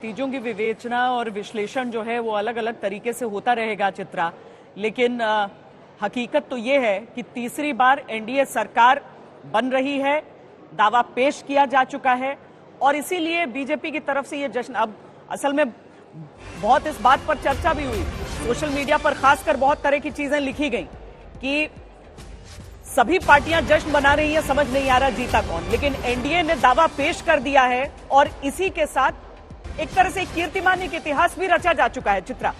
नतीजों की विवेचना और विश्लेषण जो है वो अलग अलग तरीके से होता रहेगा चित्रा, लेकिन हकीकत तो ये है कि तीसरी बार एनडीए सरकार बन रही है, दावा पेश किया जा चुका है और इसीलिए बीजेपी की तरफ से ये जश्न। अब असल में बहुत इस बात पर चर्चा भी हुई, सोशल मीडिया पर खासकर बहुत तरह की चीजें लिखी गई कि सभी पार्टियां जश्न मना रही हैं, समझ नहीं आ रहा जीता कौन, लेकिन एनडीए ने दावा पेश कर दिया है और इसी के साथ एक तरह से कीर्तिमान, एक इतिहास भी रचा जा चुका है। चित्रा,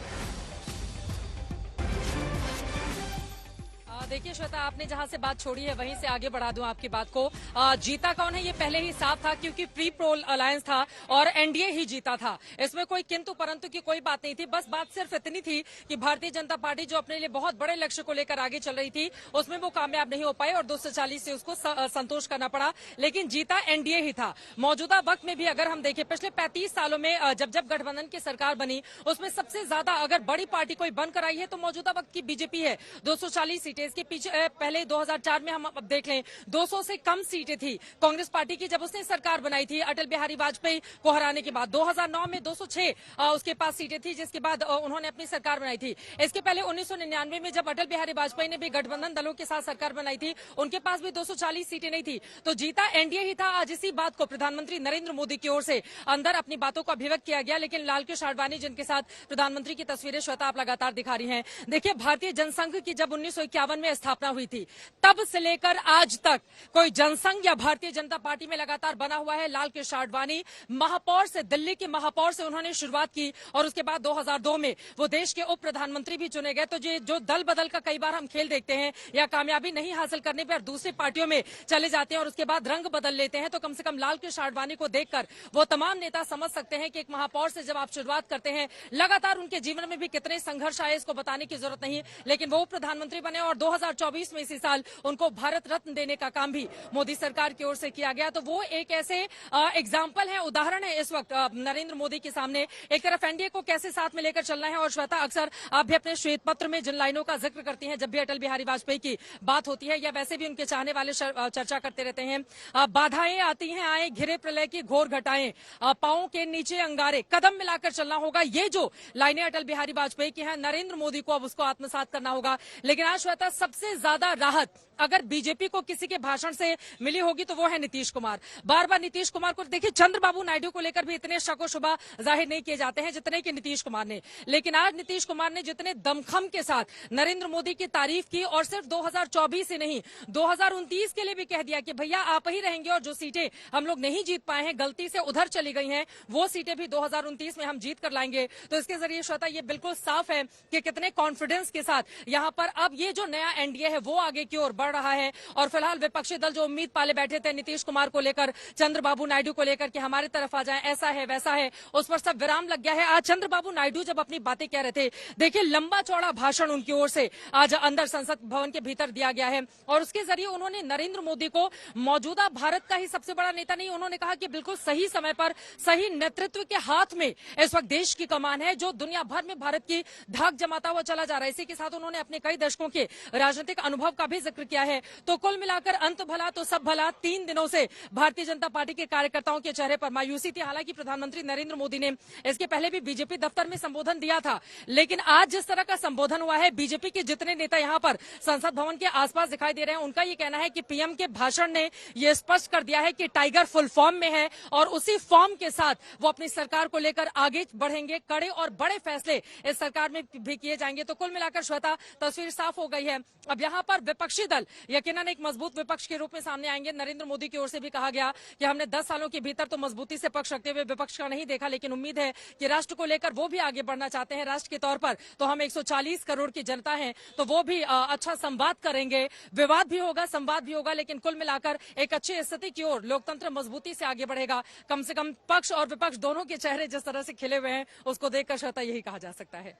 देखिए श्वेता, आपने जहां से बात छोड़ी है वहीं से आगे बढ़ा दूं आपकी बात को। जीता कौन है ये पहले ही साफ था, क्योंकि प्री पोल अलायंस था और एनडीए ही जीता था। इसमें कोई किंतु परंतु की कोई बात नहीं थी। बस बात सिर्फ इतनी थी कि भारतीय जनता पार्टी जो अपने लिए बहुत बड़े लक्ष्य को लेकर आगे चल रही थी, उसमें वो कामयाब नहीं हो पाई और 240 से उसको संतोष करना पड़ा, लेकिन जीता एनडीए ही था। मौजूदा वक्त में भी अगर हम देखें, पिछले 35 सालों में जब जब गठबंधन की सरकार बनी, उसमें सबसे ज्यादा अगर बड़ी पार्टी कोई बनकर आई है तो मौजूदा वक्त की बीजेपी है, 240 सीटें। इसके पीछे पहले 2004 में हम अब देख लें 200 से कम सीटें थी कांग्रेस पार्टी की जब उसने सरकार बनाई थी अटल बिहारी वाजपेयी को हराने के बाद। 2009 में 206 उसके पास सीटें थी, जिसके बाद उन्होंने अपनी सरकार बनाई थी। इसके पहले 1999 में जब अटल बिहारी वाजपेयी ने भी गठबंधन दलों के साथ सरकार बनाई थी, उनके पास भी 240 सीटें नहीं थी। तो जीता एनडीए ही था। आज इसी बात को प्रधानमंत्री नरेंद्र मोदी की ओर से अंदर अपनी बातों को अभिव्यक्त किया गया, लेकिन लालकृष्ण आडवाणी जिनके साथ प्रधानमंत्री की तस्वीरें श्वेता आप लगातार दिखा रही हैं, देखिए भारतीय जनसंघ की जब 1951 में स्थापना हुई थी, तब से लेकर आज तक कोई जनसंघ या भारतीय जनता पार्टी में लगातार बना हुआ है। लालकृष्ण आडवाणी महापौर से, दिल्ली के महापौर से उन्होंने शुरुआत की और उसके बाद 2002 में वो देश के उप प्रधानमंत्री भी चुने गए। तो जो दल बदल का कई बार हम खेल देखते हैं या कामयाबी नहीं हासिल करने पर दूसरी पार्टियों में चले जाते हैं और उसके बाद रंग बदल लेते हैं, तो कम से कम लालकृष्ण आडवाणी को देखकर वो तमाम नेता समझ सकते हैं कि एक महापौर से जब आप शुरुआत करते हैं, लगातार उनके जीवन में भी कितने संघर्ष आए इसको बताने की जरूरत नहीं, लेकिन वो प्रधानमंत्री बने और 2024 में इसी साल उनको भारत रत्न देने का काम भी मोदी सरकार की ओर से किया गया। तो वो एक ऐसे एग्जाम्पल है, उदाहरण है इस वक्त नरेंद्र मोदी के सामने। एक तरफ एनडीए को कैसे साथ में लेकर चलना है, और श्वेता अक्सर आप भी अपने श्वेत पत्र में जिन लाइनों का जिक्र करती हैं जब भी अटल बिहारी वाजपेयी की बात होती है या वैसे भी उनके चाहने वाले चर्चा करते रहते हैं, बाधाएं आती हैं आए, घिरे प्रलय की घोर घटाएं, पांवों के नीचे अंगारे, कदम मिलाकर चलना होगा। ये जो लाइनें अटल बिहारी वाजपेयी की हैं, नरेंद्र मोदी को अब उसको आत्मसात करना होगा। लेकिन आज श्वेता सबसे ज्यादा राहत अगर बीजेपी को किसी के भाषण से मिली होगी तो वो है नीतीश कुमार। बार बार नीतीश कुमार को देखिए, चंद्रबाबू नायडू को लेकर भी इतने शक और शुबा जाहिर नहीं किए जाते हैं जितने कि नीतीश कुमार ने, लेकिन आज नीतीश कुमार ने जितने दमखम के साथ नरेंद्र मोदी की तारीफ की और सिर्फ 2024 ही नहीं 2029 के लिए भी कह दिया कि भैया आप ही रहेंगे और जो सीटें हम लोग नहीं जीत पाए हैं, गलती से उधर चली गई हैं, वो सीटें भी 2029 में हम जीत कर लाएंगे। तो इसके जरिए श्वेता ये बिल्कुल साफ है कि कितने कॉन्फिडेंस के साथ यहाँ पर अब ये जो नया एनडीए है वो आगे की ओर बढ़ रहा है। और फिलहाल विपक्षी दल जो उम्मीद पाले बैठे थे नीतीश कुमार को लेकर, चंद्रबाबू नायडू को लेकर कि हमारी तरफ आ जाएं, ऐसा है वैसा है, उस पर सब विराम लग गया है। आज चंद्रबाबू नायडू जब अपनी बातें कह रहे थे, देखिए लंबा चौड़ा भाषण उनकी ओर से आज अंदर संसद भवन के भीतर दिया गया है और उसके जरिए उन्होंने नरेंद्र मोदी को मौजूदा भारत का ही सबसे बड़ा नेता नहीं, उन्होंने कहा कि बिल्कुल सही समय पर सही नेतृत्व के हाथ में इस वक्त देश की कमान है, जो दुनिया भर में भारत की धाक जमाता हुआ चला जा रहा है। इसी के साथ उन्होंने अपने कई दशकों के राजनीतिक अनुभव का भी जिक्र किया है। तो कुल मिलाकर अंत भला तो सब भला। 3 दिनों से भारतीय जनता पार्टी के कार्यकर्ताओं के चेहरे पर मायूसी थी। हालांकि प्रधानमंत्री नरेंद्र मोदी ने इसके पहले भी बीजेपी दफ्तर में संबोधन दिया था, लेकिन आज जिस तरह का संबोधन हुआ है, बीजेपी के जितने नेता यहां पर संसद भवन के आसपास दिखाई दे रहे हैं, उनका ये कहना है कि पीएम के भाषण ने यह स्पष्ट कर दिया है कि टाइगर फुल फॉर्म में है और उसी फॉर्म के साथ वो अपनी सरकार को लेकर आगे बढ़ेंगे। कड़े और बड़े फैसले इस सरकार में भी किए जाएंगे। तो कुल मिलाकर श्वेता तस्वीर साफ हो गई है। अब यहाँ पर विपक्षी दल यकीनन एक मजबूत विपक्ष के रूप में सामने आएंगे। नरेंद्र मोदी की ओर से भी कहा गया कि हमने 10 सालों के भीतर तो मजबूती से पक्ष रखते हुए विपक्ष का नहीं देखा, लेकिन उम्मीद है कि राष्ट्र को लेकर वो भी आगे बढ़ना चाहते हैं। राष्ट्र के तौर पर तो हम 140 करोड़ की जनता है, तो वो भी अच्छा संवाद करेंगे, विवाद भी होगा, संवाद भी होगा, लेकिन कुल मिलाकर एक अच्छी स्थिति की ओर लोकतंत्र मजबूती से आगे बढ़ेगा। कम से कम पक्ष और विपक्ष दोनों के चेहरे जिस तरह से खिले हुए हैं, उसको देखकर श्वेता यही कहा जा सकता है।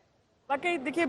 वाकई देखिए,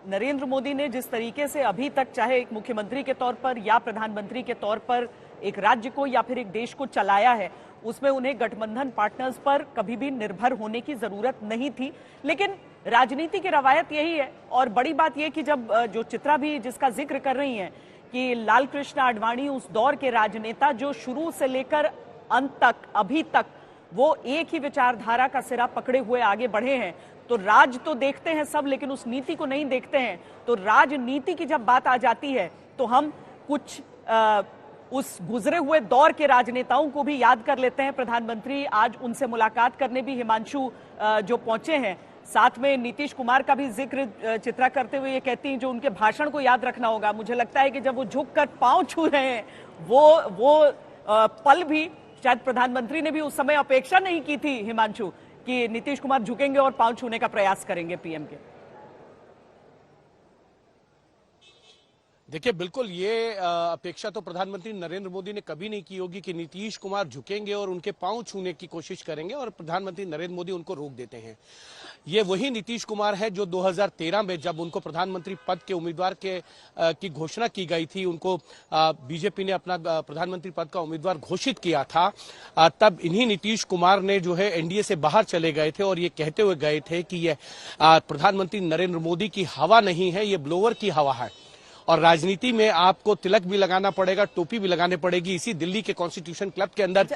नरेंद्र मोदी ने जिस तरीके से अभी तक चाहे एक मुख्यमंत्री के तौर पर या प्रधानमंत्री के तौर पर एक राज्य को या फिर एक देश को चलाया है, उसमें उन्हें गठबंधन पार्टनर्स पर कभी भी निर्भर होने की जरूरत नहीं थी। लेकिन राजनीति की रवायत यही है और बड़ी बात यह कि जब जो चित्रा भी जिसका जिक्र कर रही हैं कि लालकृष्ण आडवाणी उस दौर के राजनेता जो शुरू से लेकर अंत तक अभी तक वो एक ही विचारधारा का सिरा पकड़े हुए आगे बढ़े हैं। तो राज तो देखते हैं सब, लेकिन उस नीति को नहीं देखते हैं। तो राजनीति की जब बात आ जाती है तो हम कुछ उस गुजरे हुए दौर के राजनेताओं को भी याद कर लेते हैं। प्रधानमंत्री आज उनसे मुलाकात करने भी हिमांशु जो पहुंचे हैं, साथ में नीतीश कुमार का भी जिक्र चित्रा करते हुए ये कहती हैं जो उनके भाषण को याद रखना होगा। मुझे लगता है कि जब वो झुककर पांव छू रहे हैं, वो पल भी शायद प्रधानमंत्री ने भी उस समय अपेक्षा नहीं की थी हिमांशु कि नीतीश कुमार झुकेंगे और पांव छूने का प्रयास करेंगे पीएम के। देखिए, बिल्कुल ये अपेक्षा तो प्रधानमंत्री नरेंद्र मोदी ने कभी नहीं की होगी कि नीतीश कुमार झुकेंगे और उनके पांव छूने की कोशिश करेंगे, और प्रधानमंत्री नरेंद्र मोदी उनको रोक देते हैं। ये वही नीतीश कुमार है जो 2013 में जब उनको प्रधानमंत्री पद के उम्मीदवार की घोषणा की गई थी, उनको बीजेपी ने अपना प्रधानमंत्री पद का उम्मीदवार घोषित किया था, तब इन्हीं नीतीश कुमार ने जो है एनडीए से बाहर चले गए थे और ये कहते हुए गए थे कि ये प्रधानमंत्री नरेंद्र मोदी की हवा नहीं है, ये ब्लोअर की हवा है और राजनीति में आपको तिलक भी लगाना पड़ेगा, टोपी भी लगानी पड़ेगी। इसी दिल्ली के कॉन्स्टिट्यूशन क्लब के अंदर